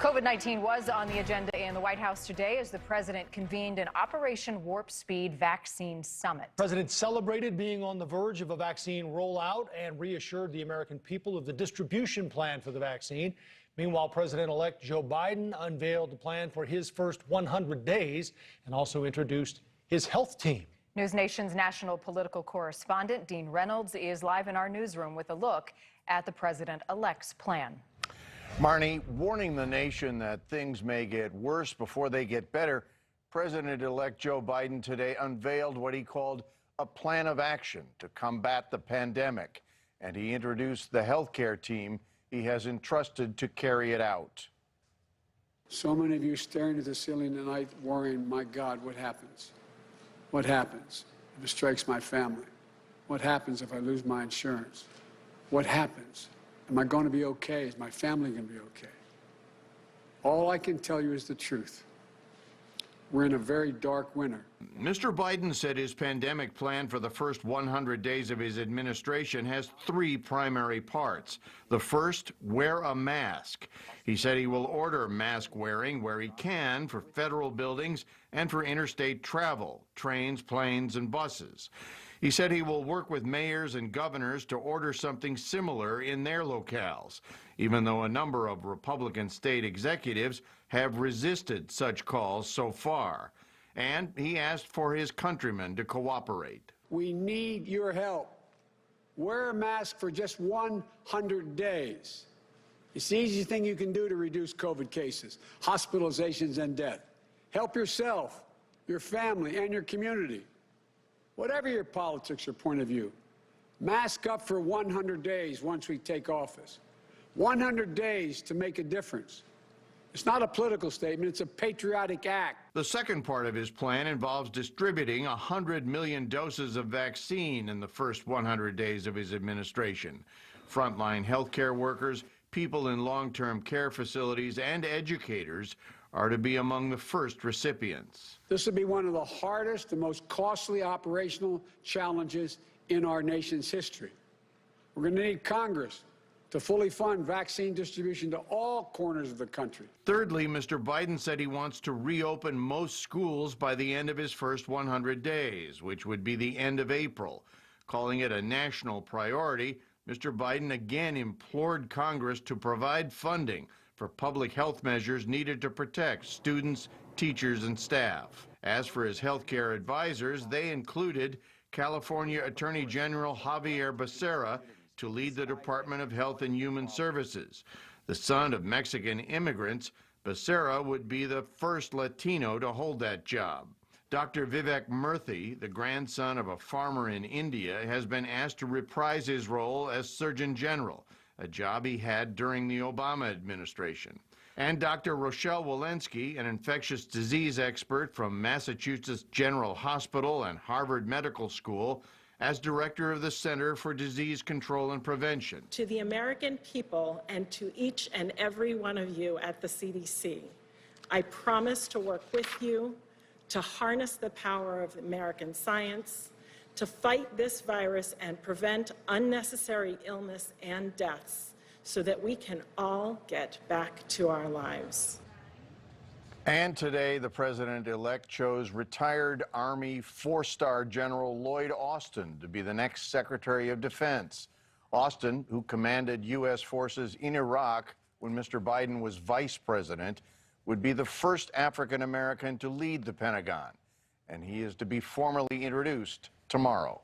COVID-19 was on the agenda in the White House today as the president convened an Operation Warp Speed vaccine summit. The president celebrated being on the verge of a vaccine rollout and reassured the American people of the distribution plan for the vaccine. Meanwhile, President-elect Joe Biden unveiled the plan for his first 100 days and also introduced his health team. NewsNation's national political correspondent Dean Reynolds is live in our newsroom with a look at the president-elect's plan. Marnie, warning the nation that things may get worse before they get better, President-elect Joe Biden today unveiled what he called a plan of action to combat the pandemic, and he introduced the healthcare team he has entrusted to carry it out. So many of you staring at the ceiling tonight worrying, my God, what happens? What happens if it strikes my family? What happens if I lose my insurance? What happens? Am I going to be okay? Is my family going to be okay? All I can tell you is the truth. We're in a very dark winter. Mr. Biden said his pandemic plan for the first 100 days of his administration has three primary parts. The first, wear a mask. He said he will order mask wearing where he can for federal buildings and for interstate travel, trains, planes, and buses. He said he will work with mayors and governors to order something similar in their locales, even though a number of Republican state executives have resisted such calls so far. And he asked for his countrymen to cooperate. We need your help. Wear a mask for just 100 days. It's the easiest thing you can do to reduce COVID cases, hospitalizations, and death. Help yourself, your family, and your community. Whatever your politics or point of view, mask up for 100 days once we take office. 100 days to make a difference. It's not a political statement, it's a patriotic act. The second part of his plan involves distributing 100 million doses of vaccine in the first 100 days of his administration. Frontline healthcare workers, people in long-term care facilities, and educators are to be among the first recipients. This will be one of the hardest and most costly operational challenges in our nation's history. We're going to need Congress to fully fund vaccine distribution to all corners of the country. Thirdly, Mr. Biden said he wants to reopen most schools by the end of his first 100 days, which would be the end of April. Calling it a national priority, Mr. Biden again implored Congress to provide funding for public health measures needed to protect students, teachers, and staff. As for his health care advisors, they included California Attorney General Javier Becerra to lead the Department of Health and Human Services. The son of Mexican immigrants, Becerra would be the first Latino to hold that job. Dr. Vivek Murthy, the grandson of a farmer in India, has been asked to reprise his role as Surgeon General, a job he had during the Obama administration. And Dr. Rochelle Walensky, an infectious disease expert from Massachusetts General Hospital and Harvard Medical School, as director of the Center for Disease Control and Prevention. To the American people and to each and every one of you at the CDC, I promise to work with you to harness the power of American science, to fight this virus and prevent unnecessary illness and deaths so that we can all get back to our lives. And today, the president-elect chose retired Army four-star General Lloyd Austin to be the next Secretary of Defense. Austin, who commanded U.S. forces in Iraq when Mr. Biden was vice president, would be the first African-American to lead the Pentagon, and he is to be formally introduced tomorrow.